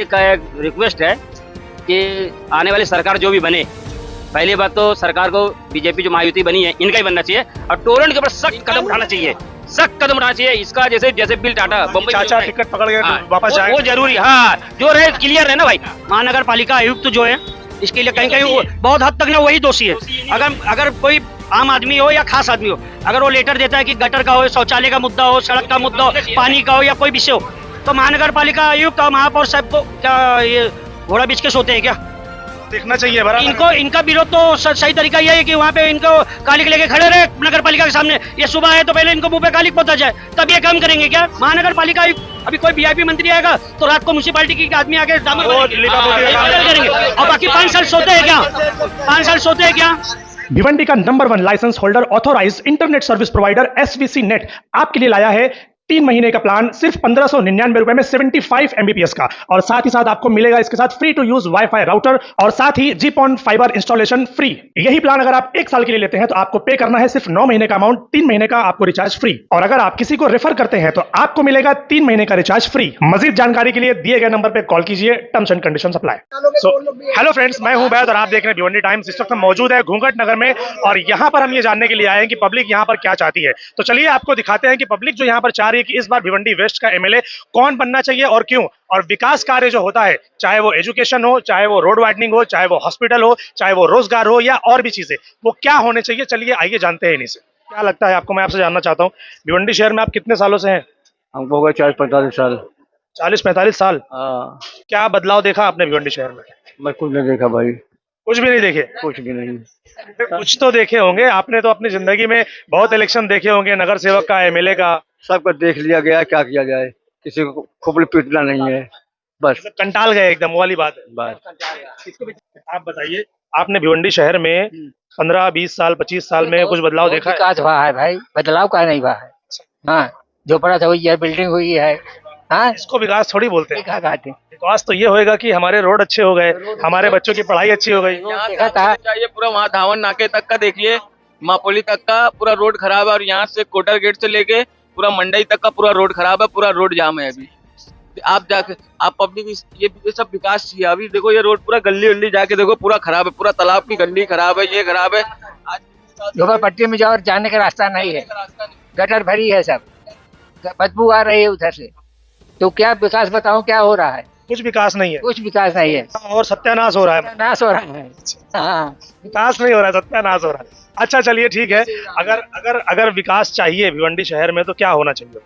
Public का एक request है कि आने वाली सरकार जो भी बने, पहली बात तो सरकार को बीजेपी जो महायुति बनी है इनका ही बनना चाहिए और टोरेंट के ऊपर सख्त कदम उठाना चाहिए, सख्त कदम उठाना चाहिए। इसका जैसे जैसे बिल टाटा बम्बई चाचा टिकट पकड़ के वापस जाए, वो जरूरी, हाँ जो रहे क्लियर है ना भाई। महानगर पालिका आयुक्त जो है इसके लिए कहीं कहीं बहुत हद तक ना वही दोषी है। अगर कोई आम आदमी हो या खास आदमी हो, अगर वो लेटर देता है कि गटर का हो, शौचालय का मुद्दा हो, सड़क का मुद्दा हो, पानी का हो या कोई विषय हो, तो महानगर पालिका आयुक्त और महापौर साहब को क्या ये घोड़ा बीच के सोते हैं क्या? देखना चाहिए बराबर। इनको इनका विरोध तो सही तरीका यह है कि वहाँ पे इनको कालिक लेके खड़े रहे नगर पालिका के सामने। ये सुबह है तो पहले इनको मुंह पे कालिक पोता जाए, तब ये काम करेंगे क्या? महानगर पालिका आयुक्त अभी कोई वीआईपी मंत्री आएगा तो रात को म्यूनिसिपालिटी की आदमी आके करेंगे और बाकी 5 साल सोते हैं क्या? 5 साल सोते हैं क्या? भिवंडी का number 1 licence holder authorised internet service provider SVC net आपके लिए लाया है 3 महीने का प्लान सिर्फ 1599 रुपए में 75 Mbps का, और साथ ही साथ आपको मिलेगा इसके साथ free to use wifi router और साथ ही जीपॉन फाइबर इंस्टॉलेशन फ्री। यही प्लान अगर आप 1 साल के लिए लेते हैं तो आपको पे करना है सिर्फ 9 महीने का अमाउंट, 3 महीने का आपको रिचार्ज फ्री, और अगर आप किसी को रेफर करते हैं तो आपको मिलेगा 3 महीने का रिचार्ज फ्री। मजीद जानकारी के लिए दिए गए नंबर पर कॉल कीजिए, terms and condition apply. Hello friends, मैं हूं बैद और आप देख रहे हैं भिवंडी टाइम्स। इस वक्त हम मौजूद है घूंघट नगर में और यहाँ पर हम ये जानने के लिए आए हैं कि पब्लिक यहाँ पर क्या चाहती है। तो चलिए आपको दिखाते हैं कि पब्लिक जो यहाँ पर चाह रही है कि इस बार भिवंडी वेस्ट का एमएलए कौन बनना चाहिए और क्यों, और विकास कार्य जो होता है, चाहे वो एजुकेशन हो, चाहे वो रोड वाइडनिंग हो, चाहे वो हॉस्पिटल हो, चाहे वो रोजगार हो या और भी चीजें, वो क्या होने चाहिए। चलिए आइए जानते हैं इन्हीं से। क्या लगता है आपको? मैं आपसे जानना चाहता हूँ, भिवंडी शहर में आप कितने सालों से हैं? हमको हो गए 40-45 साल। 40-45 साल। हाँ, क्या बदलाव देखा आपने भिवंडी शहर में? मैं कुछ नहीं देखा भाई, कुछ भी नहीं देखे? कुछ भी नहीं। कुछ तो देखे होंगे आपने, तो अपनी जिंदगी में बहुत इलेक्शन देखे होंगे, नगर सेवक का, एमएलए का। सबको देख लिया गया, क्या किया जाए, किसी को खोपड़ी पीटना नहीं है, बस कंटाल गए एकदम, वो वाली बात है। बस। आप बताइए, आपने भिवंडी शहर में 15-20 साल 25 साल में कुछ बदलाव देखा है? विकास हुआ है भाई, बदलाव का नहीं हुआ है। हाँ, जो पड़ा था वही है, बिल्डिंग हुई है। हाँ, इसको विकास थोड़ी बोलते हैं। क्या कहते हैं? विकास तो ये होएगा कि हमारे रोड अच्छे हो गए, हमारे बच्चों की पढ़ाई अच्छी हो गई। देखा था चाहिए पूरा वहाँ धावन नाके तक का देखिए, मापोली तक का पूरा रोड खराब है और यहाँ से कोटर गेट से लेके पूरा मंडई तक का पूरा रोड खराब है, पूरा रोड जाम है। अभी आप जाके आप पब्लिक ये सब विकास चाहिए। अभी देखो ये रोड पूरा गली उल्ली जाके देखो, पूरा खराब है, पूरा तालाब की गंडी खराब है, ये खराब है। झोपड़पट्टी में जाओ, जाने का रास्ता नहीं है, गटर भरी है, सब बदबू आ रही है उधर से। तो क्या विकास बताओ, क्या हो रहा है? कुछ विकास नहीं है, कुछ विकास नहीं है, और सत्यानाश हो रहा है। नाश हो रहा है। हाँ, विकास नहीं हो रहा है, सत्यानाश हो रहा है। अच्छा चलिए ठीक है, अगर विकास चाहिए भिवंडी शहर में तो क्या होना चाहिए?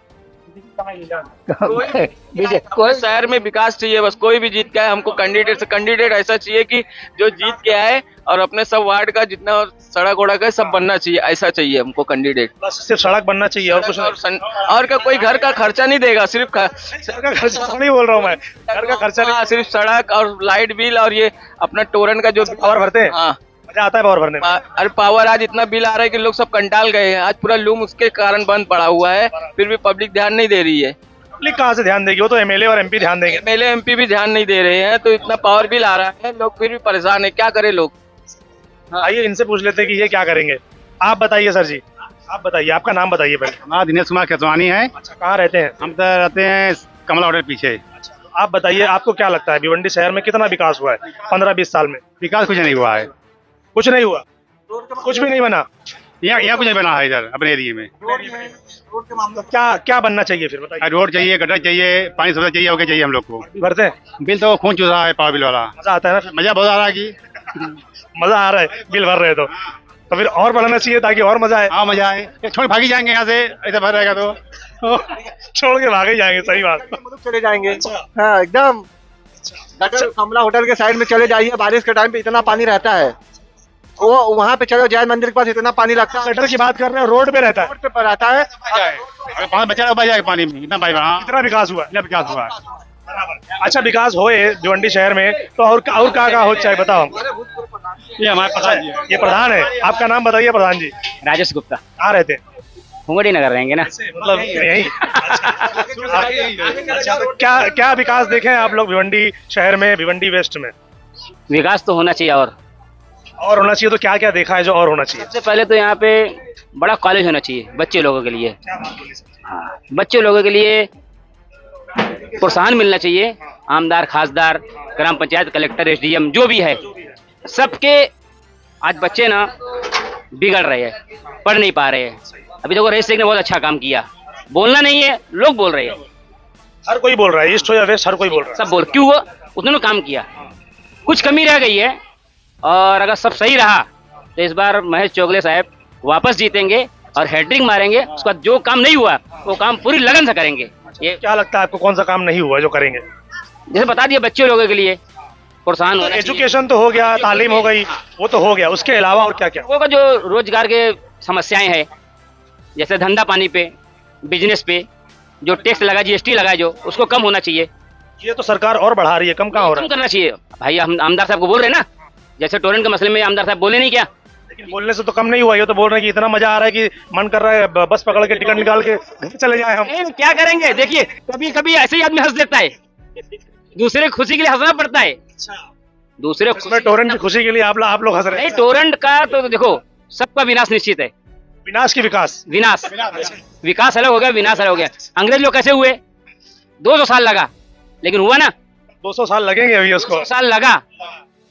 कोई शहर में विकास चाहिए, बस कोई भी जीत के आए, हमको कैंडिडेट ऐसा चाहिए कि जो जीत के आए और अपने सब वार्ड का जितना सड़क वड़क है सब बनना चाहिए, ऐसा चाहिए हमको कैंडिडेट। बस सिर्फ सड़क बनना चाहिए और कुछ और का कोई घर का खर्चा नहीं देगा, सिर्फ घर का खर्चा तो नहीं बोल रहा हूँ मैं, घर का खर्चा नहीं, सिर्फ सड़क और लाइट बिल और ये अपना टोरन का जो पावर भरते हैं। हाँ, मजा आता है पावर भरने में। अरे पावर आज इतना बिल आ रहा है कि लोग सब कंटाल गए हैं। आज पूरा लूम उसके कारण बंद पड़ा हुआ है, फिर भी पब्लिक ध्यान नहीं दे रही है। पब्लिक कहाँ से ध्यान देगी? वो तो एमएलए और एमपी ध्यान देंगे। एमएलए एमपी भी ध्यान नहीं दे रहे हैं, तो इतना पावर बिल आ रहा है, लोग फिर भी परेशान है, क्या करे लोग। आइए इनसे पूछ लेते हैं कि ये क्या करेंगे। आप बताइए सर जी, आप बताइए, आपका नाम बताइए पहले। हमारा दिनेश कुमार खेतवानी है। अच्छा, कहाँ रहते हैं? हम तो रहते हैं कमला होटल पीछे। अच्छा, तो आप बताइए, आपको क्या लगता है भिवंडी शहर में कितना विकास हुआ है 15-20 साल में? विकास कुछ नहीं हुआ है, कुछ नहीं हुआ, कुछ भी नहीं बना। यहाँ कुछ नहीं बना है इधर अपने एरिया में। क्या क्या बनना चाहिए फिर बताइए? रोड चाहिए, गटर चाहिए, पानी सुविधा चाहिए, ओके चाहिए हम लोग को। भरते हैं? बिल तो खून चूस रहा है पावर बिल वाला। मजा आता है ना? मजा बहुत आ रहा है कि मजा आ रहा है, बिल भर रहे हैं तो फिर और बढ़ाना चाहिए ताकि और मजा आए। हाँ मजा आए, छोड़ भागी जाएंगे यहाँ से, ऐसा भर रहेगा तो छोड़ के भागे जाएंगे। सही बात। चले जाएंगे। हाँ एकदम, गटर कमला होटल के साइड में चले जाइए, बारिश के टाइम पे इतना पानी रहता है। वो वहाँ पे चलो, जैन मंदिर के पास इतना पानी लगता है। गटर की बात कर रहे हैं, रोड पे रहता है, रोड पे रहता है। पानी बचा बच जाएगा पानी में, इतना भाई। हाँ कितना विकास हुआ? इतना विकास हुआ है। अच्छा, विकास होए भिवंडी शहर में तो और क्या हो चाहे बताओ हमको। ये हमारे प्रधान जी, ये प्रधान है। आपका नाम बताइए प्रधान जी। राजेश गुप्ता, कहाँ रहते हैं? घूंघटी नगर रहेंगे ना। मतलब यही। अच्छा, तो क्या विकास देखे हैं आप लोग भिवंडी शहर में, भिवंडी वेस्ट में? विकास तो होना चाहिए और होना चाहिए तो क्या क्या देखा है जो और होना चाहिए? सबसे पहले तो यहाँ पे बड़ा कॉलेज होना चाहिए बच्चे लोगों के लिए। हाँ, बच्चे लोगों के लिए प्रोत्साहन मिलना चाहिए। आमदार, खासदार, ग्राम पंचायत, कलेक्टर, एसडीएम जो भी है, सबके आज बच्चे ना बिगड़ रहे हैं, पढ़ नहीं पा रहे हैं। अभी देखो रईस शेख ने बहुत अच्छा काम किया, बोलना नहीं है, लोग बोल रहे हैं, हर कोई बोल रहा है, ईस्ट हो या वेस्ट हर कोई बोल रहा है। सब बोल क्यों हुआ, उन्होंने काम किया, कुछ कमी रह गई है। और अगर सब सही रहा तो इस बार महेश चोगले साहब वापस जीतेंगे और हैट्रिक मारेंगे। उसके बाद जो काम नहीं हुआ वो काम पूरी लगन से करेंगे। ये क्या लगता है आपको, कौन सा काम नहीं हुआ जो करेंगे? जैसे बता दिया, बच्चे लोगों के लिए प्रोत्साहन होना चाहिए। एजुकेशन तो हो गया, तालीम हो गई, वो तो हो गया, उसके अलावा और क्या क्या? लोगों का जो रोजगार के समस्याएं हैं, जैसे धंधा पानी पे, बिजनेस पे जो टैक्स लगा, जीएसटी लगा, जो उसको कम होना चाहिए। ये तो सरकार और बढ़ा रही है, कम कहाँ हो रहा कम है? करना चाहिए भाई। हम आमदार साहब को बोल रहे हैं ना, जैसे टोरेंट के मसले में आमदार साहब बोले नहीं क्या? लेकिन बोलने से तो कम नहीं हुआ। ये तो बोल रहे हैं कि इतना मजा आ रहा है कि मन कर रहा है बस पकड़ के टिकट निकाल के घर चले जाए हम। नहीं, क्या करेंगे? देखिए, कभी कभी ऐसे ही आदमी हंस देता है, दूसरे की खुशी के लिए हंसना पड़ता है। दूसरे उसमें टोरेंट की खुशी के लिए आप लोग हंस रहे नहीं, हैं। टोरेंट का तो देखो सबका विनाश निश्चित है। विनाश की विकास। विनाश, विकास अलग हो गया, विनाश अलग हो गया। अंग्रेज लोग कैसे हुए? 200 साल लगा, लेकिन हुआ ना। 200 साल लगेंगे अभी उसको। 200 साल लगा,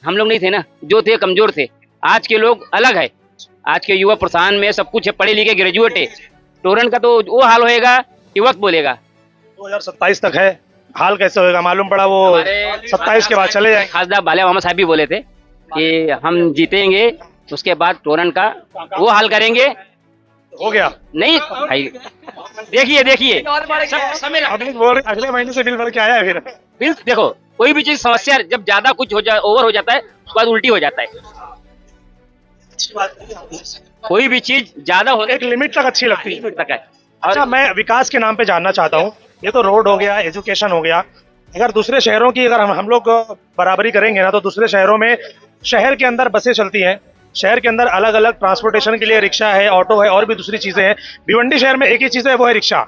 हम लोग नहीं थे ना, जो थे कमजोर थे। आज के लोग अलग है, आज के युवा प्रोत्साहन में सब कुछ है, पढ़े लिखे ग्रेजुएट है। टोरेंट का तो वो हाल होएगा कि वक्त बोलेगा। 2027 तक है, हाल कैसे होगा मालूम पड़ा, वो 27 के बाद चले जाएंगे। खासदार बाले मोहम्मद साहब भी बोले थे कि हम जीतेंगे, उसके बाद टोरेंट का वो हाल करेंगे। हो गया नहीं भाई, देखिए अभी बोल रहे अगले महीने से बिल भर के आया है फिर। बिल देखो, कोई भी चीज समस्या जब ज्यादा कुछ ओवर हो जाता है, उसके बाद उल्टी हो जाता है। कोई भी चीज ज्यादा होने एक लिमिट तक अच्छी लगती है। तक है। अच्छा, मैं विकास के नाम पे जानना चाहता हूँ, ये तो रोड हो गया, एजुकेशन हो गया, अगर दूसरे शहरों की अगर हम लोग बराबरी करेंगे ना, तो दूसरे शहरों में शहर के अंदर बसें चलती हैं, शहर के अंदर अलग अलग ट्रांसपोर्टेशन के लिए रिक्शा है, ऑटो है, और भी दूसरी चीजें हैं। भिवंडी शहर में एक ही चीज है, वो है रिक्शा।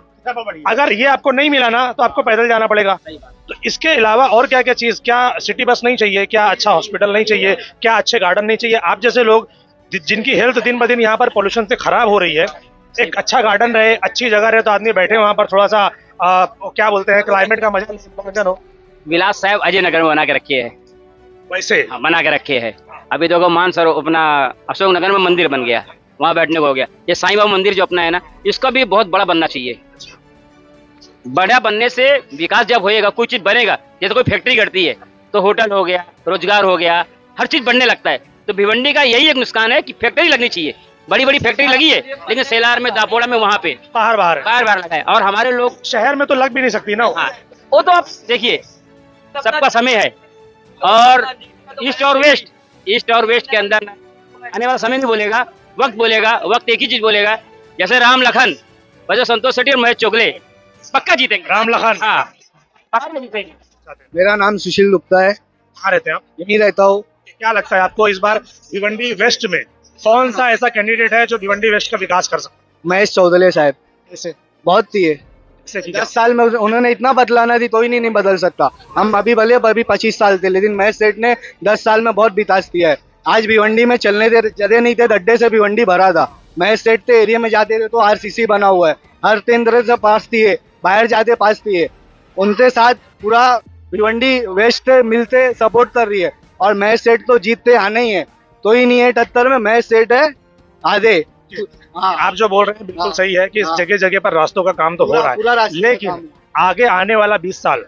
अगर ये आपको नहीं मिला ना, तो आपको पैदल जाना पड़ेगा। तो इसके अलावा और क्या क्या चीज, क्या सिटी बस नहीं चाहिए, क्या अच्छा हॉस्पिटल नहीं चाहिए, क्या अच्छे गार्डन नहीं चाहिए? आप जैसे लोग जिनकी हेल्थ दिन ब दिन यहाँ पर पोल्यूशन से खराब हो रही है, एक अच्छा गार्डन रहे, अच्छी जगह रहे, तो आदमी बैठे वहां पर थोड़ा सा क्या बोलते हैं, क्लाइमेट का मजा हो। विलास साहब अजय नगर में बना के रखे है, वैसे बना के रखे है। अभी देखो मानसरोवर अपना अशोक नगर में मंदिर बन गया, वहां बैठने को हो गया। ये साईं बाबा मंदिर जो अपना है ना, इसका भी बहुत बड़ा बनना चाहिए। बड़ा बनने से विकास जब होएगा, कोई चीज बनेगा। जैसे कोई फैक्ट्री करती है तो होटल हो गया, रोजगार हो गया, हर चीज बढ़ने लगता है। तो भिवंडी का यही एक नुकसान है कि फैक्ट्री लगनी चाहिए। बड़ी बड़ी फैक्ट्री लगी है, लेकिन सेलार में, दापोड़ा में, वहां पे बाहर बार लगा है। और हमारे लोग शहर में तो लग भी नहीं सकती ना। हाँ, वो तो आप देखिए, सबका समय है। और ईस्ट और वेस्ट के अंदर आने वाला समय नहीं बोलेगा, वक्त बोलेगा। वक्त एक ही चीज बोलेगा, जैसे राम लखन, वैसे संतोष शेट्टी और महेश चोगले पक्का जीतेंगे। राम लखन, हाँ, पक्का जीतेंगे। मेरा नाम सुशील गुप्ता है, कहाँ रहते हैं आप? यहीं रहता हूँ। क्या लगता है आपको, इस बार भिवंडी वेस्ट में कौन सा ऐसा कैंडिडेट है जो भिवंडी वेस्ट का विकास कर सकता महेश चौधरी साहब है? बहुत थी है। 10 साल में उन्होंने इतना बदलाना थी, तो ही नहीं बदल सकता। हम अभी भले अभी 25 साल थे, लेकिन महेश सेठ ने 10 साल में बहुत विकास किया है। आज भिवंडी में चलने दे जगह नहीं थे, गड्ढे से भिवंडी भरा था। महेश सेठ थे, एरिया में जाते थे तो आरसीसी बना हुआ है, हर केंद्र से पास थी है, बाहर जाते पास थी है। उनके साथ पूरा भिवंडी वेस्ट मिलते सपोर्ट कर रही है। और महेश सेठ तो जीतते आने ही है, तो ही नहीं है 78 में। महेश सेठ है आधे। आप जो बोल रहे हैं बिल्कुल सही है कि इस जगह जगह पर रास्तों का काम तो हो रहा पूरा है, रास्ते का लेकिन काम। आगे आने वाला 20 साल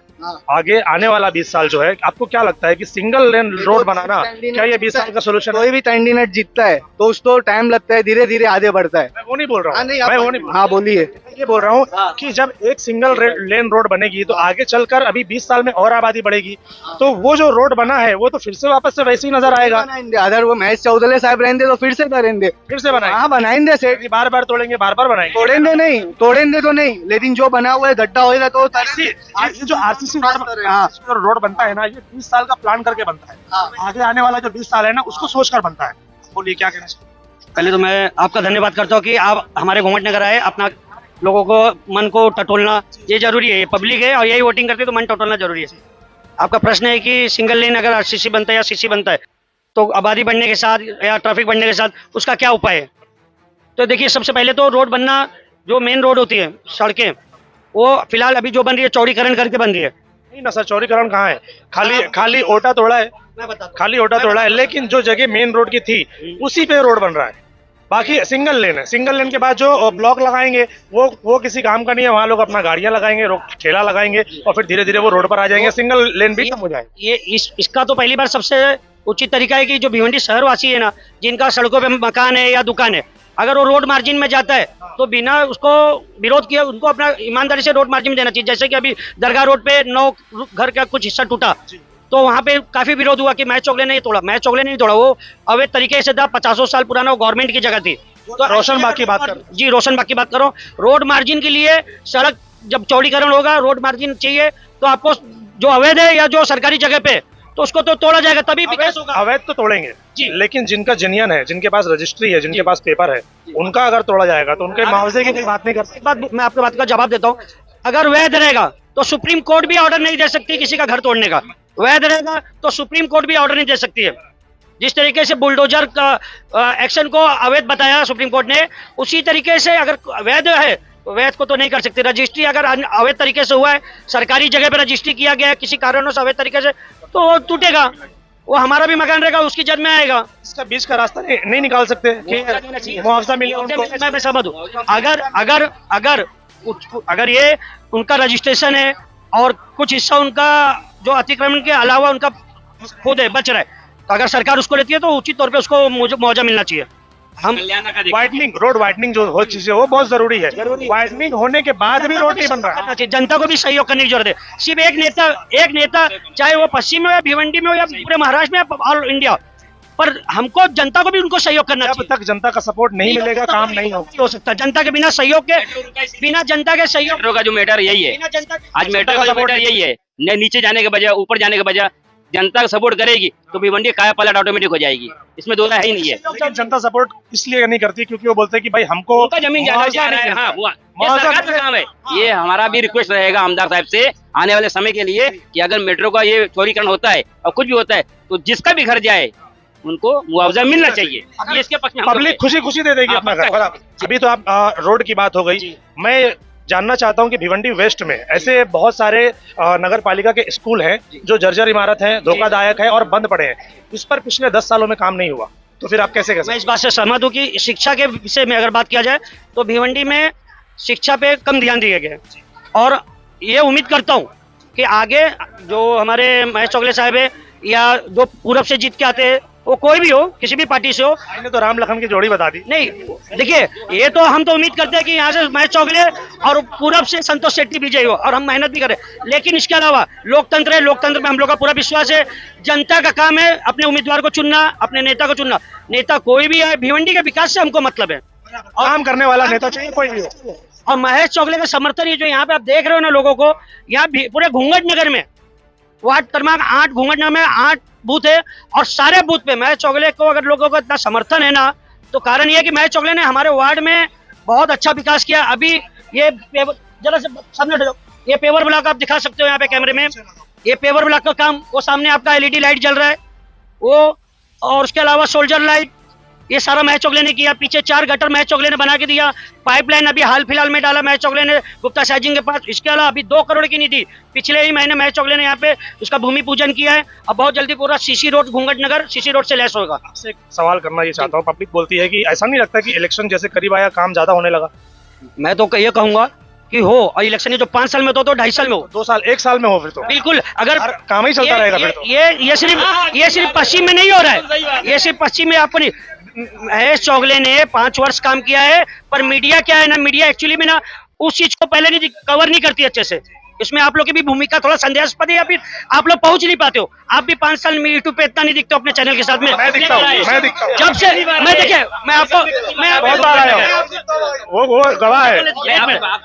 आगे आने वाला 20 साल जो है, आपको क्या लगता है कि सिंगल लेन रोड बनाना क्या ये 20 साल का सोल्यूशन है? कोई भी कैंडिडेट जीतता है तो उसको टाइम लगता है, धीरे धीरे आगे बढ़ता है। मैं वो नहीं बोल रहा हूँ, मैं वो नहीं हाँ बोलिए। ये बोल रहा हूँ कि जब एक सिंगल लेन रोड बनेगी तो आगे चलकर अभी 20 साल में और आबादी बढ़ेगी, तो वो जो रोड बना है वो तो फिर से वापस से वैसे ही नजर आएगा। अगर वो महेश चौधरी साहब रहेंगे तो फिर से करेंगे, फिर से बनाएंगे। हाँ बनाएंगे सेठ। बार बार तोड़ेंगे, बार बार बनाएंगे। तोड़ेंगे तो नहीं, लेकिन जो बना हुआ है गड्ढा होएगा तो ये जो आरसीसी रोड बनता है ना, ये 20 साल का प्लान करके बनता है। आगे आने वाला जो 20 साल है ना, उसको सोचकर बनता है। बोलिए क्या कहना चाहिए? पहले तो मैं आपका धन्यवाद करता हूँ कि आप हमारे घूमट नगर आए। अपना लोगों को मन को टटोलना ये जरूरी है, पब्लिक है और यही वोटिंग करती है, तो मन टटोलना जरूरी है। आपका प्रश्न है कि सिंगल लेन अगर आरसीसी बनता है या सीसी बनता है तो आबादी बढ़ने के साथ या ट्रैफिक बढ़ने के साथ उसका क्या उपाय है? तो देखिए, सबसे पहले तो रोड बनना, जो मेन रोड होती है, सड़कें, वो फिलहाल अभी जो बन रही है चौड़ीकरण करके बन रही है। नहीं ना सर, चौड़ीकरण कहाँ है? खाली ओटा तोड़ा है, खाली ओटा तोड़ा है, लेकिन जो जगह मेन रोड की थी उसी पे रोड बन रहा है। बाकी सिंगल लेन है, सिंगल लेन के बाद जो ब्लॉक लगाएंगे वो किसी काम का नहीं है। वहाँ लोग अपना गाड़ियां लगाएंगे, ठेला लगाएंगे और फिर धीरे धीरे वो रोड पर आ जाएंगे, सिंगल लेन भी कम हो जाएगा। ये इसका तो पहली बार सबसे उचित तरीका है कि जो भिवंडी शहरवासी है ना, जिनका सड़कों पे मकान है या दुकान है, अगर वो रोड मार्जिन में जाता है तो बिना उसको विरोध किए उनको अपना ईमानदारी से रोड मार्जिन में देना चाहिए। जैसे कि अभी दरगाह रोड पे 9 घर का कुछ हिस्सा टूटा, तो वहाँ पे काफी विरोध हुआ कि मैं चौगले नहीं तोड़ा, मैं चौगले नहीं तोड़ा, वो अवैध तरीके से था, 50 साल पुराना, वो गवर्नमेंट की जगह थी। तो रोशनबाग की बात करो जी, रोशनबाग की बात करो। रोड मार्जिन के लिए सड़क जब चौड़ीकरण होगा, रोड मार्जिन चाहिए, तो आपको जो अवैध है या जो सरकारी जगह पे, तो उसको तो तोड़ा जाएगा, तभी विकास होगा। अवैध तो तोड़ेंगे जी, लेकिन जिनका जिनियन है, जिनके पास रजिस्ट्री है, जिनके पास पेपर है, उनका अगर तोड़ा जाएगा तो उनके मुआवजे की कोई बात नहीं कर सकते। बात मैं आपकी बात का जवाब देता हूँ। अगर वैध रहेगा तो सुप्रीम कोर्ट भी ऑर्डर नहीं दे सकती किसी का घर तोड़ने का। वैध रहेगा तो सुप्रीम कोर्ट भी ऑर्डर नहीं दे सकती है। जिस तरीके से बुलडोजर का एक्शन को अवैध बताया सुप्रीम कोर्ट ने, उसी तरीके से अगर वैध है तो वैध को तो नहीं कर सकते। रजिस्ट्री अगर अवैध तरीके से हुआ है, सरकारी जगह पर रजिस्ट्री किया गया है किसी कारणों से अवैध तरीके से, तो वो टूटेगा, वो हमारा भी मकान रहेगा, उसकी जद में आएगा। इसका बीच का रास्ता नहीं निकाल सकते कि मुआवजा मिले उनको। मैं समझ दूं, अगर ये उनका रजिस्ट्रेशन है और कुछ हिस्सा उनका जो अतिक्रमण के अलावा उनका खुद है, बच रहा है, तो अगर सरकार उसको लेती है तो उचित तौर पे उसको मुआवजा मिलना चाहिए। हम वाइडनिंग, रोड वाइडनिंग जो हो चीजें वो बहुत जरूरी है। वाइडनिंग होने के बाद भी रोड नहीं बन रहा है। जनता को भी सहयोग करने की जरूरत है। सिर्फ एक नेता चाहे वो पश्चिम में हो या भिवंडी में हो या पूरे महाराष्ट्र में या ऑल इंडिया, पर हमको जनता को भी उनको सहयोग करना चाहिए। जब तक जनता का सपोर्ट नहीं मिलेगा काम नहीं हो सकता। जनता के बिना सहयोग के, बिना जनता के सहयोग मेट्रो का जो मैटर यही है, आज मेट्रो का मैटर यही है, नीचे जाने के बजाय ऊपर जाने के बजाय जनता का सपोर्ट करेगी तो भिवंडी काया पलट ऑटोमेटिक हो जाएगी, इसमें दो राय ही नहीं है। लेकिन जनता सपोर्ट इसलिए नहीं करती क्योंकि वो बोलते हैं कि भाई हमको उनका जमीन जाना चाह रहा है। हाँ, ये सरकार का काम है। ये हमारा भी रिक्वेस्ट रहेगा आमदार साहब से आने वाले समय के लिए कि अगर मेट्रो का ये चौड़ीकरण होता है और कुछ भी होता है तो जिसका भी घर जाए उनको मुआवजा मिलना चाहिए। ये इसके पक्ष में पब्लिक खुशी खुशी दे देगी अपना घर। अभी तो आप रोड की बात हो गई, मैं जानना चाहता हूं कि भिवंडी वेस्ट में ऐसे बहुत सारे नगर पालिका के स्कूल हैं जो जर्जर इमारत हैं, धोखादायक है और बंद पड़े हैं, इस पर पिछले 10 सालों में काम नहीं हुआ, तो फिर आप कैसे कर सकते? मैं इस बात से सहमत हूँ कि शिक्षा के विषय में अगर बात किया जाए तो भिवंडी में शिक्षा पे कम ध्यान दिया गया है। और ये उम्मीद करता हूँ कि आगे जो हमारे महेश चौगले साहब है या जो पूरब से जीत के आते हैं, वो कोई भी हो, किसी भी पार्टी से हो। मैंने तो राम लखन की जोड़ी बता दी। नहीं, देखिए, ये तो हम तो उम्मीद करते हैं कि यहाँ से महेश चौगले और पूरब से संतोष शेट्टी विजयी हो, और हम मेहनत भी करें। लेकिन इसके अलावा लोकतंत्र है, लोकतंत्र में हम लोग का पूरा विश्वास है। जनता का काम है अपने उम्मीदवार को चुनना, अपने नेता को चुनना। नेता कोई भी है, भिवंडी के विकास से हमको मतलब है, काम करने वाला नेता चाहिए कोई भी हो। और महेश चौगले का समर्थन, ये जो यहाँ पे आप देख रहे हो ना लोगों को, यहाँ पूरे घूंघट नगर में वार्ड क्रमांक 8 घूंघट नगर में 8 बूथ है, और सारे बूथ पे महेश चौगले को अगर लोगों को इतना समर्थन है ना, तो कारण ये है कि महेश चौगले ने हमारे वार्ड में बहुत अच्छा विकास किया। अभी ये जरा से सामने हटो, ये पेवर ब्लॉक आप दिखा सकते हो यहाँ पे कैमरे में, ये पेवर ब्लॉक का काम, वो सामने आपका एलईडी लाइट जल रहा है वो, और उसके अलावा सोल्जर लाइट, ये सारा महेश चौगले ने किया। पीछे 4 गटर महेश चौगले ने बना के दिया। पाइपलाइन अभी हाल फिलहाल में डाला महेश चौगले ने गुप्ता साइजिंग के पास। इसके अलावा अभी 2 करोड़ की निधि पिछले ही महीने महेश चौगले ने यहाँ पे उसका भूमि पूजन किया है। अब बहुत जल्दी पूरा सीसी रोड घूंघट नगर सीसी रोड से लैस होगा। आपसे एक सवाल करना ये चाहता हूँ, पब्लिक बोलती है कि ऐसा नहीं लगता कि इलेक्शन जैसे करीब आया काम ज्यादा होने लगा? मैं तो ये कहूंगा कि हो, और इलेक्शन ये जो 5 साल में तो 2.5 साल में हो, 2 साल 1 साल में हो, फिर तो बिल्कुल। अगर काम ही चलता रहेगा फिर तो। ये सिर्फ पश्चिम में नहीं हो रहा है, ये सिर्फ पश्चिम में आपको नहीं। महेश चौगले ने 5 वर्ष काम किया है, पर मीडिया क्या है ना, मीडिया एक्चुअली में ना उस चीज को पहले नहीं कवर नहीं करती अच्छे से। इसमें आप लोग की भी भूमिका थोड़ा संदेहास्पद है, या फिर आप लोग पहुंच नहीं पाते हो। आप भी 5 साल में यूट्यूब पे इतना नहीं दिखते हो अपने चैनल के साथ में। मैं दिखता हूं। जब से मैं देखिए, मैं बहुत बार आया हूं, वो गवाह है।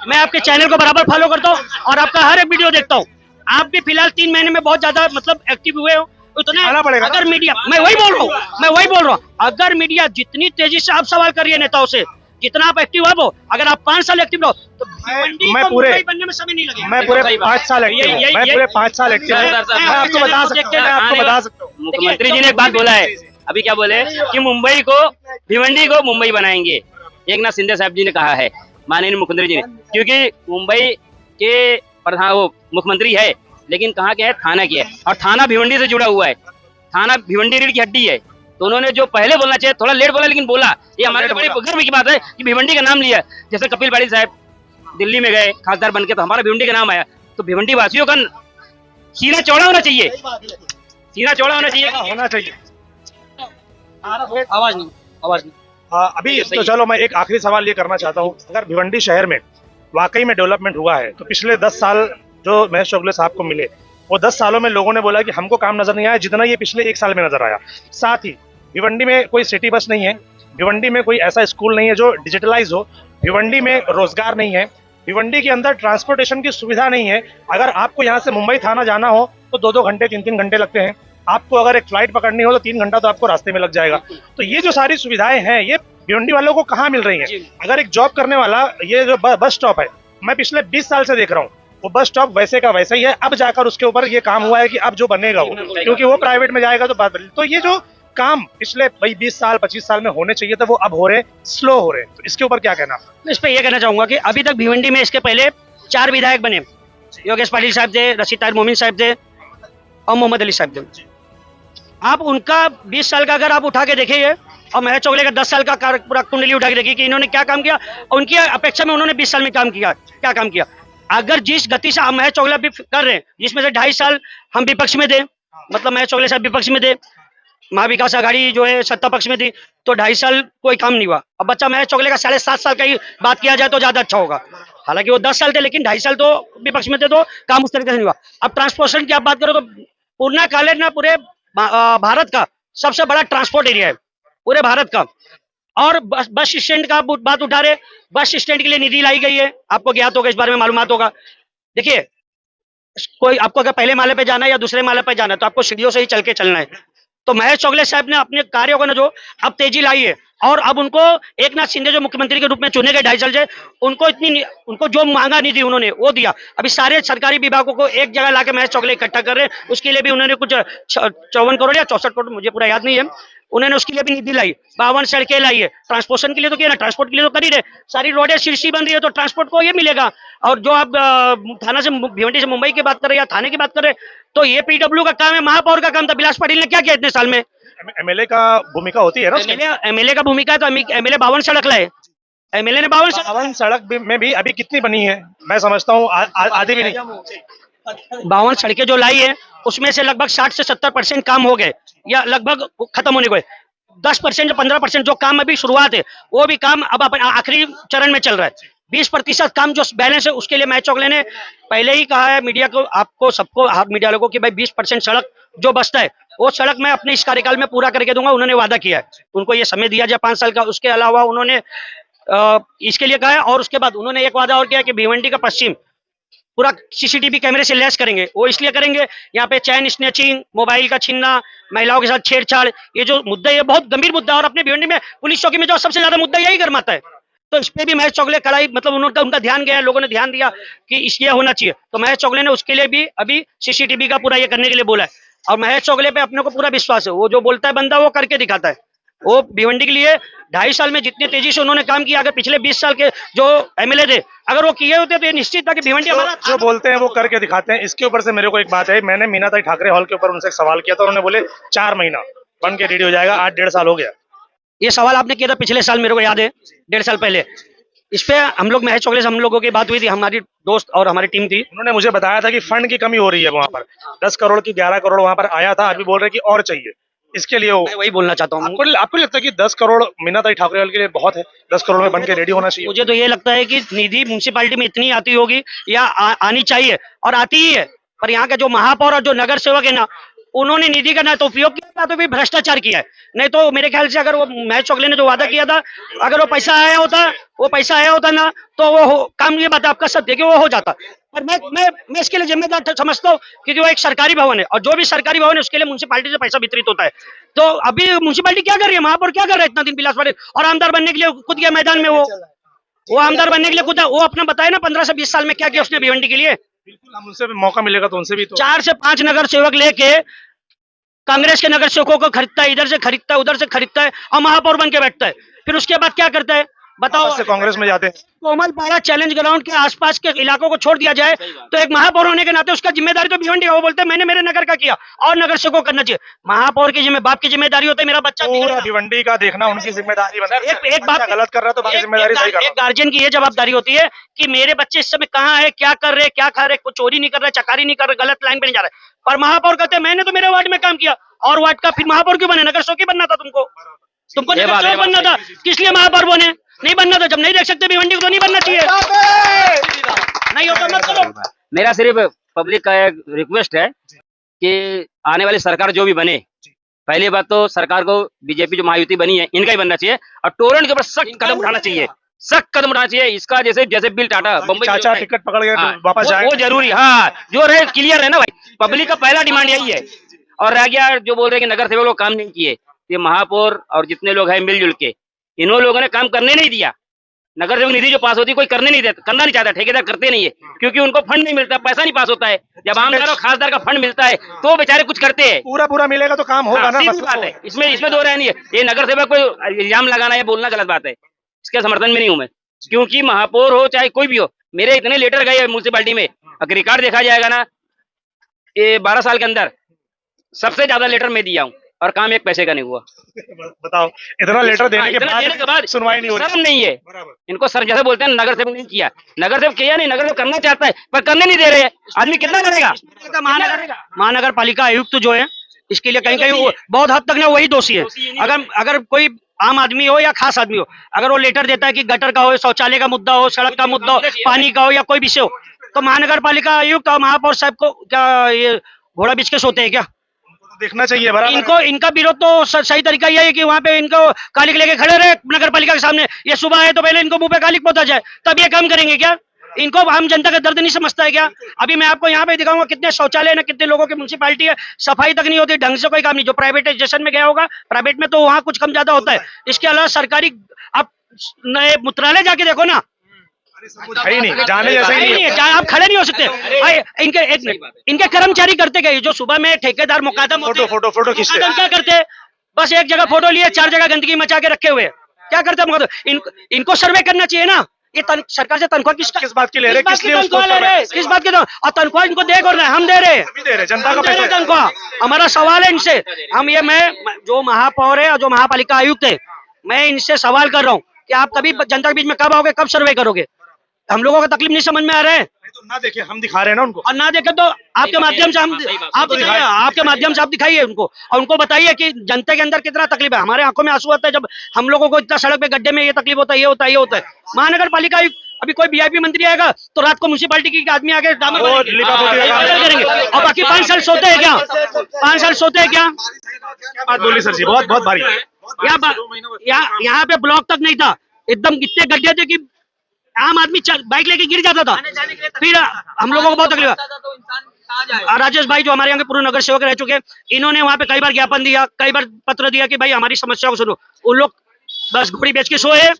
मैं आपके चैनल को बराबर फॉलो करता हूँ और आपका हर एक वीडियो देखता हूँ। आप भी फिलहाल 3 महीने में बहुत ज्यादा मतलब एक्टिव हुए हो, उतना अगर मीडिया, मैं वही बोल रहा हूँ, अगर मीडिया जितनी तेजी से आप सवाल कर रही है नेताओं से, जितना आप एक्टिव हो, अगर आप 5 साल एक्टिव रहो तो मैं पूरे बनने में समय नहीं लगेगा। मैं पूरे 5 साल एक्टिव हूं, मैं पूरे 5 साल एक्टिव हूं। मैं आपको बता सकता हूं, मुख्यमंत्री जी ने एक बात बोला है, अभी क्या बोले कि मुंबई को, भिवंडी को मुंबई बनाएंगे। एकनाथ शिंदे साहब जी ने कहा है, माननीय मुख्यमंत्री जी ने, क्योंकि मुंबई के प्रधान वो मुख्यमंत्री है, लेकिन कहाँ के है, थाना की है, और थाना भिवंडी से जुड़ा हुआ है, थाना भिवंडी रीढ़ की हड्डी है। तो उन्होंने जो पहले बोलना चाहिए, थोड़ा लेट बोला लेकिन बोला। ये हमारे लिए बड़ी गर्व की बात है कि भिवंडी का नाम लिया। जैसे कपिल पाटिल साहब दिल्ली में गए खासदार बन के, तो हमारा भिवंडी का नाम आया। तो भिवंडी वासियों का सीना चौड़ा होना चाहिए, सीना चौड़ा होना चाहिए, होना चाहिए। आवाज नहीं। अभी तो चलो मैं एक आखिरी सवाल ये करना चाहता हूँ, अगर भिवंडी शहर में वाकई में डेवलपमेंट हुआ है तो पिछले 10 साल जो महेश चौगले साहब को मिले, वो 10 सालों में लोगों ने बोला कि हमको काम नजर नहीं आया जितना ये पिछले 1 साल में नजर आया। साथ ही भिवंडी में कोई सिटी बस नहीं है, भिवंडी में कोई ऐसा स्कूल नहीं है जो डिजिटलाइज हो, भिवंडी में रोजगार नहीं है, भिवंडी के अंदर ट्रांसपोर्टेशन की सुविधा नहीं है। अगर आपको यहाँ से मुंबई थाना जाना हो तो 2-2 घंटे 3-3 घंटे लगते हैं, आपको अगर एक फ्लाइट पकड़नी हो तो 3 घंटा तो आपको रास्ते में लग जाएगा। तो ये जो सारी सुविधाएं हैं ये भिवंडी वालों को कहाँ मिल रही हैं? अगर एक जॉब करने वाला, ये जो बस स्टॉप है, मैं पिछले 20 साल से देख रहा हूँ, वो बस स्टॉप वैसे का वैसा ही है। अब जाकर उसके ऊपर ये काम हुआ है कि अब जो बनेगा वो, क्योंकि वो प्राइवेट में जाएगा तो बात बदली। तो ये जो काम पिछले 20 साल 25 साल में होने चाहिए था वो अब हो रहे, स्लो हो रहे। तो इसके ऊपर क्या कहना? इस पे ये कहना चाहूंगा कि अभी तक भिवंडी में इसके पहले 4 विधायक बने, योगेश पाटिल साहब थे, रशीद ताहिर मोमिन साहब थे और मोहम्मद अली साहब थे। आप उनका 20 साल का अगर आप उठा के देखिए और महेश चौगले का 10 साल का पूरा कुंडली उठा के देखिए कि इन्होंने क्या काम किया, उनकी अपेक्षा में उन्होंने 20 साल में काम किया, क्या काम किया। अगर जिस गति से हम महेश चौगले भी कर रहे हैं, जिसमें से 2.5 साल हम विपक्ष में थे, मतलब महेश चौगले साहब विपक्ष में थे, महाविकास आघाड़ी जो है सत्ता पक्ष में थी, तो 2.5 साल कोई काम नहीं हुआ। अब बच्चा महेश चौगले का 7.5 साल का ही बात किया जाए तो ज्यादा अच्छा होगा। हालांकि वो 10 साल थे लेकिन 2.5 साल तो विपक्ष में थे, तो काम उस तरीके से नहीं हुआ। अब ट्रांसपोर्टेशन की आप बात करो तो पूर्णा कालेज ना पूरे भारत का सबसे बड़ा ट्रांसपोर्ट एरिया है, पूरे भारत का। और बस स्टैंड का बात उठा रहे, बस स्टैंड के लिए निधि लाई गई है, आपको ज्ञात होगा, इस बारे में मालूमात होगा। देखिए, कोई आपको अगर पहले माले पे जाना है या दूसरे माले पे जाना है तो आपको सीढ़ियों से ही चल के चलना है। तो महेश चौगले साहब ने अपने कार्यों को ना जो अब तेजी लाई है, और अब उनको एकनाथ शिंदे जो मुख्यमंत्री के रूप में चुने गए 2.5 साल से, उनको जो मांगा निधि उन्होंने वो दिया। अभी सारे सरकारी विभागों को एक जगह लाके महेश चौगले इकट्ठा कर रहे हैं, उसके लिए भी उन्होंने कुछ 54 करोड़ या 64 करोड़, मुझे पूरा याद नहीं है, उन्होंने उसके लिए भी निधि लाई। 52 सड़कें लाई है, ट्रांसपोर्टेशन के लिए तो किया ना, ट्रांसपोर्ट के लिए तो कर ही रहे, सारी रोडें शीर्षी बन रही है तो ट्रांसपोर्ट को ये मिलेगा। और जो आप थाना से भिवंडी से मुंबई की बात कर रहे हैं या थाने की बात कर रहे हैं, तो ये पीडब्ल्यू का काम है, महापौर का काम था। बिलास पाटिल ने क्या किया इतने साल में? एमएलए का भूमिका होती है ना, एमएलए का भूमिका है, तो एमएलए 52 सड़क लाए, एमएलए ने 52 सड़क में भी अभी कितनी बनी है? मैं समझता हूँ आधी भी नहीं। 52 सड़कें जो लाई है उसमें से लगभग 60 से 70% काम हो गए या लगभग खत्म होने को है। 10% या 15% जो काम अभी शुरुआत है, वो भी काम अब आखिरी चरण में चल रहा है। 20% काम जो बैलेंस है उसके लिए महेश चौगले ने पहले ही कहा है मीडिया को, आपको सबको, मीडिया लोगों की, भाई 20% सड़क जो बचता है वो सड़क मैं अपने इस कार्यकाल में पूरा करके दूंगा। उन्होंने वादा किया है, उनको ये समय दिया जाए 5 साल का। उसके अलावा उन्होंने इसके लिए कहा है, और उसके बाद उन्होंने एक वादा और किया कि भिवंडी का पश्चिम पूरा सीसीटीवी कैमरे से लैस करेंगे। वो इसलिए करेंगे, यहाँ पे चैन स्नैचिंग, मोबाइल का छीनना, महिलाओं के साथ छेड़छाड़, ये जो मुद्दा है ये बहुत गंभीर मुद्दा है, और अपने भिवंडी में पुलिस चौकी में जो सबसे ज्यादा मुद्दा यही गरमाता है। तो इस पे भी महेश चौगले कड़ाई, मतलब उनका ध्यान गया, लोगों ने ध्यान दिया कि इसलिए होना चाहिए। तो महेश चौगले ने उसके लिए भी अभी सीसीटीवी का पूरा ये करने के लिए बोला है, और महेश चौगले पे अपने को पूरा विश्वास है। वो जो बोलता है बंदा वो करके दिखाता है। वो भिवंडी के लिए 2.5 साल में जितनी तेजी से उन्होंने काम किया, अगर पिछले 20 साल के जो एमएलए थे अगर वो किए होते तो ये निश्चित था कि भिवंडी हमारा जो बोलते हैं वो करके दिखाते हैं। इसके ऊपर से मेरे को एक बात है, मैंने मीनाताई ठाकरे हॉल के ऊपर उनसे एक सवाल किया था, उन्होंने बोले 4 महीना बन के रेडी हो जाएगा, 8-1.5 साल हो गया। ये सवाल आपने किया था पिछले साल, मेरे को याद है 1.5 साल पहले। इस पे हम लोग महेश चौगले से हम लोगों की बात हुई थी, हमारी दोस्त और हमारी टीम थी। उन्होंने मुझे बताया था कि फंड की कमी हो रही है वहाँ पर, 10 करोड़ की 11 करोड़ वहाँ पर आया था, अभी बोल रहे कि और चाहिए। इसके लिए मैं वही बोलना चाहता हूँ। आपको लगता है कि 10 करोड़ मीनाताई ठाकरे हॉल के लिए बहुत है? 10 करोड़ में बन के रेडी होना चाहिए। मुझे तो ये लगता है कि निधि म्युनिसिपालिटी में इतनी आती होगी या आनी चाहिए, और आती ही है, पर यहाँ का जो महापौर और जो नगर सेवक है ना, उन्होंने निधि का ना तो उपयोग किया ना तो भी भ्रष्टाचार किया है। नहीं तो मेरे ख्याल से अगर वो महेश चौगले ने जो वादा किया था, अगर वो पैसा आया होता ना तो वो काम, ये बात आपका सत्य है कि वो हो जाता। पर मैं इसके लिए जिम्मेदार समझता हूँ, क्योंकि वो एक सरकारी भवन है, और जो भी सरकारी भवन है उसके लिए म्युनिसिपालिटी से पैसा वितरित होता है। तो अभी म्युनिसिपालिटी क्या कर रही है, महापौर क्या कर रहा है इतना दिन बिलास पाटिल, और आमदार बनने के लिए कूद गया मैदान में। वो आमदार बनने के लिए कूदा, वो अपना बताए ना 15 से 20 साल में क्या किया उसने भिवंडी के लिए। बिल्कुल, हम उनसे भी मौका मिलेगा तो उनसे भी 4 से 5 नगर सेवक लेके कांग्रेस के नगर सेवकों को खरीदता है, इधर से खरीदता है, उधर से खरीदता है, और महापौर बन के बैठता है। फिर उसके बाद क्या करता है, बताओ, वापस से कांग्रेस में जाते हैं। कोमलपाड़ा चैलेंज ग्राउंड के आसपास के इलाकों को छोड़ दिया जाए तो एक महापौर होने के नाते उसका जिम्मेदारी तो भिवंडी का। वो बोलते हैं मैंने मेरे नगर का किया और नगर से को करना चाहिए। महापौर की बाप की जिम्मेदारी होती है मेरा बच्चा पूरा भिवंडी का देखना उनकी जिम्मेदारी बनती है। एक बात गलत कर रहा है तो बाकी जिम्मेदारी सही कर रहा एक गार्जियन की ये जवाबदारी होती है कि मेरे बच्चे इस समय कहाँ है, क्या कर रहे, क्या खा रहे, कुछ चोरी नहीं कर रहे, चकारी नहीं कर रहे, गलत लाइन पे नहीं जा रहे। पर महापौर कहते हैं मैंने तो मेरे वार्ड में काम किया और वार्ड का फिर महापौर क्यों बने? नगर सेवक बनना था तुमको नगर सेवक बनना था। किस लिए महापौर बने? नहीं बनना था। जब नहीं देख सकते भिवंडी को तो नहीं बनना चाहिए। नहीं होता मत करो। मेरा सिर्फ पब्लिक का एक रिक्वेस्ट है कि आने वाली सरकार जो भी बने, पहली बात तो सरकार को बीजेपी जो महायुति बनी है इनका ही बनना चाहिए और टोरेंट के ऊपर सख्त कदम उठाना चाहिए, सख्त कदम उठाना चाहिए। इसका जैसे जैसे बिल टाटा बम्बई चाचा टिकट पकड़ के वापस जाए वो जरूरी, हाँ जो रहे क्लियर है ना भाई। पब्लिक का पहला डिमांड यही है। और रह गया जो बोल रहे हैं कि नगर सेवक लोग काम नहीं किए, ये महापौर और जितने लोग हैं मिलजुल के इन्हों लोगों ने काम करने नहीं दिया। नगर सेवक निधि जो पास होती है कोई करने नहीं देता, करना नहीं चाहता, ठेकेदार करते नहीं है क्योंकि उनको फंड नहीं मिलता, पैसा नहीं पास होता है। जब आमदार और खासदार का फंड मिलता है तो बेचारे कुछ करते हैं। पूरा मिलेगा तो काम होगा ना। सीधी बात है, इसमें दो राय नहीं है। ये नगर सेवक को इल्जाम लगाना या बोलना गलत बात है, इसके समर्थन में नहीं हूं मैं। क्योंकि महापौर हो चाहे कोई भी हो, मेरे इतने लेटर गए म्यूनसिपालिटी में, अगर रिकॉर्ड देखा जाएगा ना, ये 12 साल के अंदर सबसे ज्यादा लेटर मैं दिया हूँ और काम एक पैसे का नहीं हुआ। बताओ, इतना लेटर देने के बाद सुनवाई नहीं हो रही। शर्म नहीं है इनको। सर जैसे बोलते हैं नगर सेवक नहीं किया, नगर सेवक किया नहीं, नगर सेवक करना चाहता है पर करने नहीं दे रहे हैं। आदमी कितना करेगा? महानगर पालिका आयुक्त जो है इसके लिए कहीं कहीं बहुत हद तक ना वही दोषी है। अगर कोई आम आदमी हो या खास आदमी हो, अगर वो लेटर देता है कि गटर का हो, शौचालय का मुद्दा हो, सड़क का मुद्दा हो, पानी का हो या कोई विषय हो, तो महानगर पालिका आयुक्त और महापौर साहब को क्या ये घोड़ा बीच के सोते हैं क्या? देखना चाहिए बराबर। इनको इनका विरोध तो सही तरीका यही है कि वहां पे इनको कालिक लेके खड़े रहे नगर पालिका के सामने। ये सुबह है तो पहले इनको मुंह पे कालिक पोता जाए, तब ये काम करेंगे क्या? इनको आम जनता का दर्द नहीं समझता है क्या? अभी मैं आपको यहाँ पे दिखाऊंगा कितने शौचालय ना, कितने लोगों की म्यूनसिपालिटी है, सफाई तक नहीं होती, ढंग से कोई काम नहीं। जो प्राइवेटाइजेशन में गया होगा, प्राइवेट में तो वहाँ कुछ कम ज्यादा होता है। इसके अलावा सरकारी आप नए मूत्रालय जाके देखो ना, है ही नहीं, जाने जैसे ही नहीं है। आप खड़े नहीं हो सकते। इनके कर्मचारी करते गए जो सुबह में ठेकेदार मुकादम फोटो खींचते, क्या करते? बस एक जगह फोटो लिए, 4 जगह गंदगी मचा के रखे हुए, क्या करते? इनको सर्वे करना चाहिए ना। ये सरकार से तनख्वाह किस बात की ले रहे? किस बात की? और तनख्वाह इनको दे और हम दे रहे, जनता का पैसा तनख्वाह। हमारा सवाल है इनसे, मैं जो महापौर है और जो महापालिका आयुक्त है, मैं इनसे सवाल कर रहा हूँ कि आप कभी जनता के बीच में कब आओगे, कब सर्वे करोगे? हम लोगों का तकलीफ नहीं समझ में आ रहा है। तो ना देखे, हम दिखा रहे हैं ना उनको, और ना देखे तो आपके माध्यम से आपके माध्यम से आप दिखाइए उनको और उनको बताइए कि जनता के अंदर कितना तकलीफ है। हमारे आंखों में आंसू आता है जब हम लोगों को इतना सड़क पे गड्ढे में ये तकलीफ होता है, ये होता है, ये होता है। महानगर पालिका अभी कोई वीआईपी मंत्री आएगा तो रात को म्यूनसिपालिटी की आदमी आगे करेंगे और बाकी 5 साल सोते हैं क्या? 5 साल सोते हैं क्या? बात बोली सर जी, बहुत भारी। यहाँ पे ब्लॉक तक नहीं था, एकदम इतने गड्ढे थे कि आम आदमी बाइक लेके गिर जाता था। फिर हम लोगों को बहुत तकलीफ। राजेश भाई जो हमारे यहाँ के पूर्व नगर सेवक रह चुके हैं, इन्होंने वहां पे कई बार ज्ञापन दिया, कई बार पत्र दिया कि भाई हमारी समस्या को सुनो। उन लोग बस घोड़ी बेच के सोए।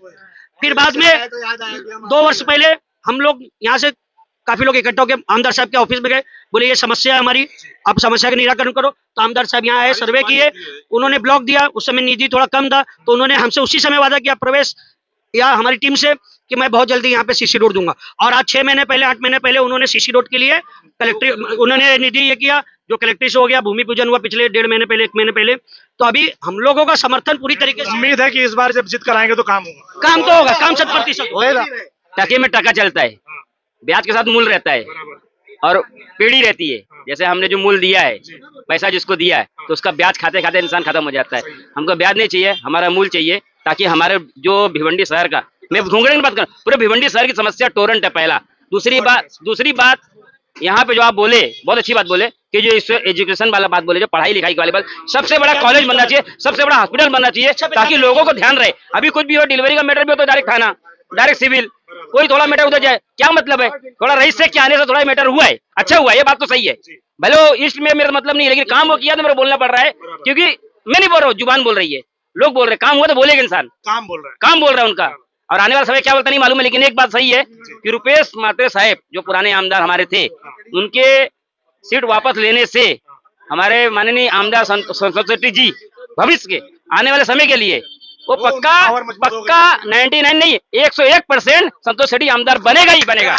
फिर बाद में 2 वर्ष पहले हम लोग यहाँ से काफी लोग इकट्ठा होकर आमदार साहब के ऑफिस में गए, बोले ये समस्या है हमारी, आप समस्या का निराकरण करो। तो आमदार साहब यहाँ आए, सर्वे किए, उन्होंने ब्लॉक दिया। उस समय निधि थोड़ा कम था तो उन्होंने हमसे उसी समय वादा किया प्रवेश या हमारी टीम से कि मैं बहुत जल्दी यहाँ पे सीसी रोड दूंगा। और आज 6 महीने पहले, 8 महीने पहले उन्होंने सीसी रोड के लिए कलेक्ट्रेट, उन्होंने निधि ये किया जो कलेक्ट्रेट से हो गया, भूमि पूजन हुआ पिछले 1.5 महीने पहले, 1 महीने पहले। तो अभी हम लोगों का समर्थन पूरी तरीके से, उम्मीद है कि इस बार जब जिद कराएंगे तो काम होगा। काम तो होगा, काम 100% होगा। टके में टका चलता है, ब्याज के साथ मूल रहता है और पीढ़ी रहती है। जैसे हमने जो मूल दिया है, पैसा जिसको दिया है, तो उसका ब्याज खाते खाते इंसान खत्म हो जाता है। हमको ब्याज नहीं चाहिए, हमारा मूल चाहिए, ताकि हमारे जो भिवंडी शहर का, मैं घूंघने की बात कर, पूरे भिवंडी शहर की समस्या टोरेंट है पहला। दूसरी बात यहाँ पे जो आप बोले, बहुत अच्छी बात बोले कि जो एजुकेशन वाला बात बोले, जो पढ़ाई लिखाई वाली बात, सबसे बड़ा कॉलेज बनना चाहिए, सबसे बड़ा हॉस्पिटल बनना चाहिए, ताकि लोगों को ध्यान रहे। अभी कुछ भी हो, डिलीवरी का मैटर भी हो तो डायरेक्ट थाना, डायरेक्ट सिविल, कोई थोड़ा मैटर उधर जाए, क्या मतलब है? थोड़ा रईस से क्या आने से थोड़ा मैटर हुआ है, अच्छा हुआ है, ये बात तो सही है। भले ईस्ट में मेरा मतलब नहीं है, लेकिन काम वो किया तो मेरा बोलना पड़ रहा है, क्योंकि मैं नहीं बोल रहा हूँ, जुबान बोल रही है, लोग बोल रहे हैं। काम हुआ तो बोलेगा इंसान, काम बोल रहा है उनका। और आने वाला समय क्या बोलता नहीं मालूम है, लेकिन एक बात सही है कि रुपेश मात्रे साहब जो पुराने आमदार हमारे थे, उनके सीट वापस लेने से हमारे माननीय आमदार संतोष शेट्टी जी भविष्य के आने वाले समय के लिए वो पक्का 99 नहीं 101% संतोष शेट्टी आमदार बनेगा ही बनेगा।